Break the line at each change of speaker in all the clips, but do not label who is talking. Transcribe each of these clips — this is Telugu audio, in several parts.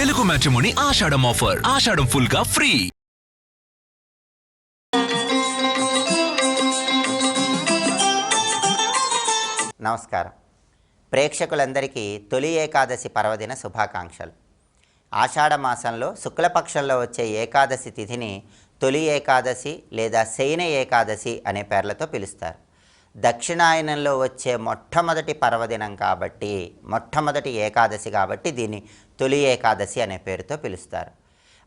తెలుగు మ్యాట్రిమోనీ ఆషాఢం ఆఫర్. ఆషాఢం ఫుల్ గా ఫ్రీ.
నమస్కారం. ప్రేక్షకులందరికీ తొలి ఏకాదశి పర్వదిన శుభాకాంక్షలు. ఆషాఢ మాసంలో శుక్లపక్షంలో వచ్చే ఏకాదశి తిథిని తొలి ఏకాదశి లేదా శయన ఏకాదశి అనే పేర్లతో పిలుస్తారు. దక్షిణాయనంలో వచ్చే మొట్టమొదటి పర్వదినం కాబట్టి, మొట్టమొదటి ఏకాదశి కాబట్టి దీన్ని తొలి ఏకాదశి అనే పేరుతో పిలుస్తారు.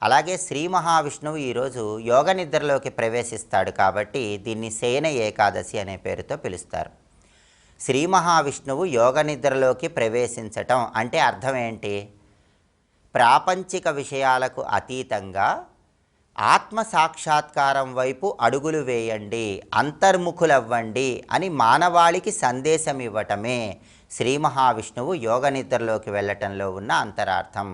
అలాగే శ్రీ మహావిష్ణువు ఈరోజు యోగ నిద్రలోకి ప్రవేశిస్తాడు కాబట్టి దీన్ని శయన ఏకాదశి అనే పేరుతో పిలుస్తారు. శ్రీ మహావిష్ణువు యోగ నిద్రలోకి ప్రవేశించటం అంటే అర్థం ఏంటి? ప్రాపంచిక విషయాలకు అతీతంగా ఆత్మ సాక్షాత్కారం వైపు అడుగులు వేయండి, అంతర్ముఖులవ్వండి అని మానవాళికి సందేశం ఇవ్వటమే శ్రీ మహావిష్ణువు యోగ నిద్రలోకి వెళ్ళటంలో ఉన్న అంతరార్థం.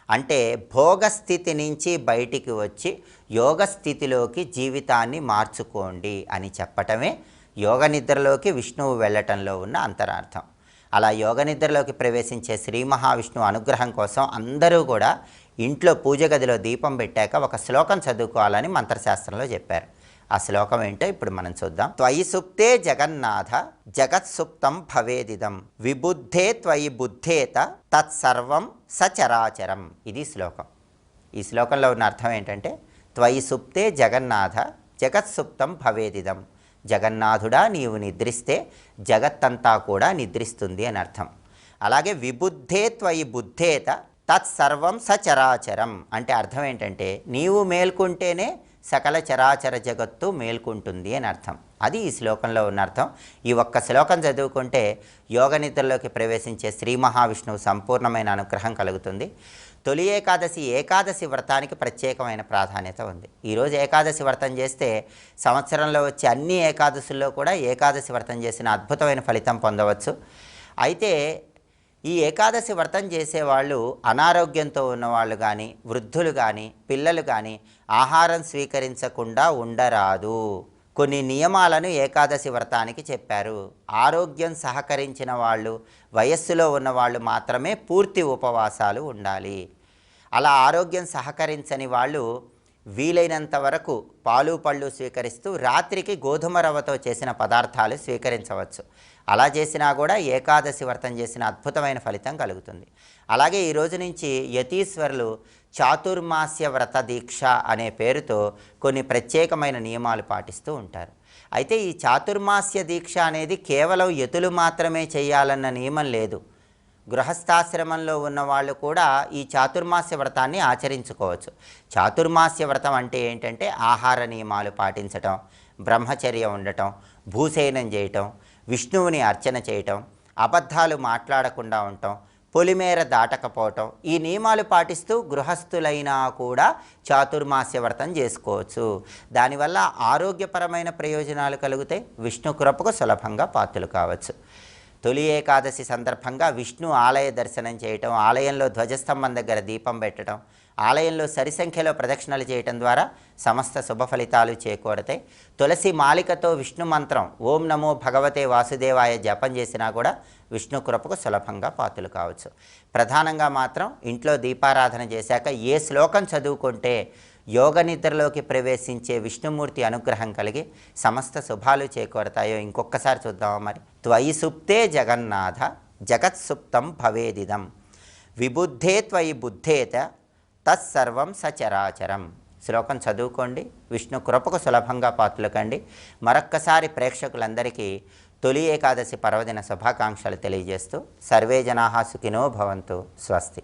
అంటే భోగస్థితి నుంచి బయటికి వచ్చి యోగ స్థితిలోకి జీవితాన్ని మార్చుకోండి అని చెప్పటమే యోగ నిద్రలోకి విష్ణువు వెళ్ళటంలో ఉన్న అంతరార్థం. అలా యోగ నిద్రలోకి ప్రవేశించే శ్రీ మహావిష్ణువు అనుగ్రహం కోసం అందరూ కూడా ఇంట్లో పూజ గదిలో దీపం పెట్టాక ఒక శ్లోకం చదువుకోవాలని మంత్రశాస్త్రంలో చెప్పారు. ఆ శ్లోకం ఏంటో ఇప్పుడు మనం చూద్దాం. త్వయి సుప్తే జగన్నాథ జగత్సుప్తం భవేదిదం విబుద్ధే త్వయి బుద్ధేత తత్సర్వం సచరాచరం. ఇది శ్లోకం. ఈ శ్లోకంలో ఉన్న అర్థం ఏంటంటే త్వయి సుప్తే జగన్నాథ జగత్సుప్తం భవేదిదం. జగన్నాథుడా నీవు నిద్రిస్తే జగత్తంతా కూడా నిద్రిస్తుంది అని అర్థం. అలాగే విబుద్ధే త్వయి బుద్ధేత తత్సర్వం సచరాచరం అంటే అర్థం ఏంటంటే నీవు మేల్కుంటేనే సకల చరాచర జగత్తు మేల్కుంటుంది అని అర్థం. అది ఈ శ్లోకంలో ఉన్న అర్థం. ఈ ఒక్క శ్లోకం చదువుకుంటే యోగ నిద్రలోకి ప్రవేశించే శ్రీ మహావిష్ణువు సంపూర్ణమైన అనుగ్రహం కలుగుతుంది. తొలి ఏకాదశి వ్రతానికి ప్రత్యేకమైన ప్రాధాన్యత ఉంది. ఈరోజు ఏకాదశి వ్రతం చేస్తే సంవత్సరంలో వచ్చే అన్ని ఏకాదశుల్లో కూడా ఏకాదశి వ్రతం చేసిన అద్భుతమైన ఫలితం పొందవచ్చు. అయితే ఈ ఏకాదశి వ్రతం చేసేవాళ్ళు అనారోగ్యంతో ఉన్నవాళ్ళు కానీ, వృద్ధులు కానీ, పిల్లలు కానీ ఆహారం స్వీకరించకుండా ఉండరాదు. కొన్ని నియమాలను ఏకాదశి వ్రతానికి చెప్పారు. ఆరోగ్యం సహకరించిన వాళ్ళు, వయస్సులో ఉన్నవాళ్ళు మాత్రమే పూర్తి ఉపవాసాలు ఉండాలి. అలా ఆరోగ్యం సహకరించని వాళ్ళు వీలైనంత వరకు పాలు పళ్ళు స్వీకరిస్తూ రాత్రికి గోధుమ రవ్వతో చేసిన పదార్థాలు స్వీకరించవచ్చు. అలా చేసినా కూడా ఏకాదశి వ్రతం చేసిన అద్భుతమైన ఫలితం కలుగుతుంది. అలాగే ఈరోజు నుంచి యతీశ్వరులు చాతుర్మాస్య వ్రత దీక్ష అనే పేరుతో కొన్ని ప్రత్యేకమైన నియమాలు పాటిస్తూ ఉంటారు. అయితే ఈ చాతుర్మాస్య దీక్ష అనేది కేవలం యతులు మాత్రమే చేయాలన్న నియమం లేదు. గృహస్థాశ్రమంలో ఉన్నవాళ్ళు కూడా ఈ చాతుర్మాస్య వ్రతాన్ని ఆచరించుకోవచ్చు. చాతుర్మాస్య వ్రతం అంటే ఏంటంటే ఆహార నియమాలు పాటించటం, బ్రహ్మచర్య ఉండటం, భూసేనం చేయటం, విష్ణువుని అర్చన చేయటం, అబద్ధాలు మాట్లాడకుండా ఉండటం, పొలిమేర దాటకపోవటం, ఈ నియమాలు పాటిస్తూ గృహస్థులైనా కూడా చాతుర్మాస్య వ్రతం చేసుకోవచ్చు. దానివల్ల ఆరోగ్యపరమైన ప్రయోజనాలు కలుగుతాయి, విష్ణు కృపకు సులభంగా పాత్రలు కావచ్చు. తొలి ఏకాదశి సందర్భంగా విష్ణు ఆలయ దర్శనం చేయటం, ఆలయంలో ధ్వజస్తంభం దగ్గర దీపం పెట్టడం, ఆలయంలో సరిసంఖ్యలో ప్రదక్షిణలు చేయటం ద్వారా సమస్త శుభ ఫలితాలు చేకూరతాయి. తులసి మాలికతో విష్ణు మంత్రం ఓం నమో భగవతే వాసుదేవాయ జపం చేసినా కూడా విష్ణు కృపకు సులభంగా పాత్రలు కావచ్చు. ప్రధానంగా మాత్రం ఇంట్లో దీపారాధన చేశాక ఏ శ్లోకం చదువుకుంటే యోగ నిద్రలోకి ప్రవేశించే విష్ణుమూర్తి అనుగ్రహం కలిగి సమస్త శుభాలు చేకూరతాయో ఇంకొకసారి చూద్దామా మరి. త్వయి సుప్తే జగన్నాథ జగత్సుప్తం భవేదిదం విబుద్ధే త్వయి బుద్ధేత తత్సర్వం సచరాచరం. శ్లోకం చదువుకోండి, విష్ణు కృపకు సులభంగా పాత్రలు కండి. మరొక్కసారి ప్రేక్షకులందరికీ తొలి ఏకాదశి పర్వదిన శుభాకాంక్షలు తెలియజేస్తూ సర్వే జనాః సుఖినో భవంతు. స్వస్తి.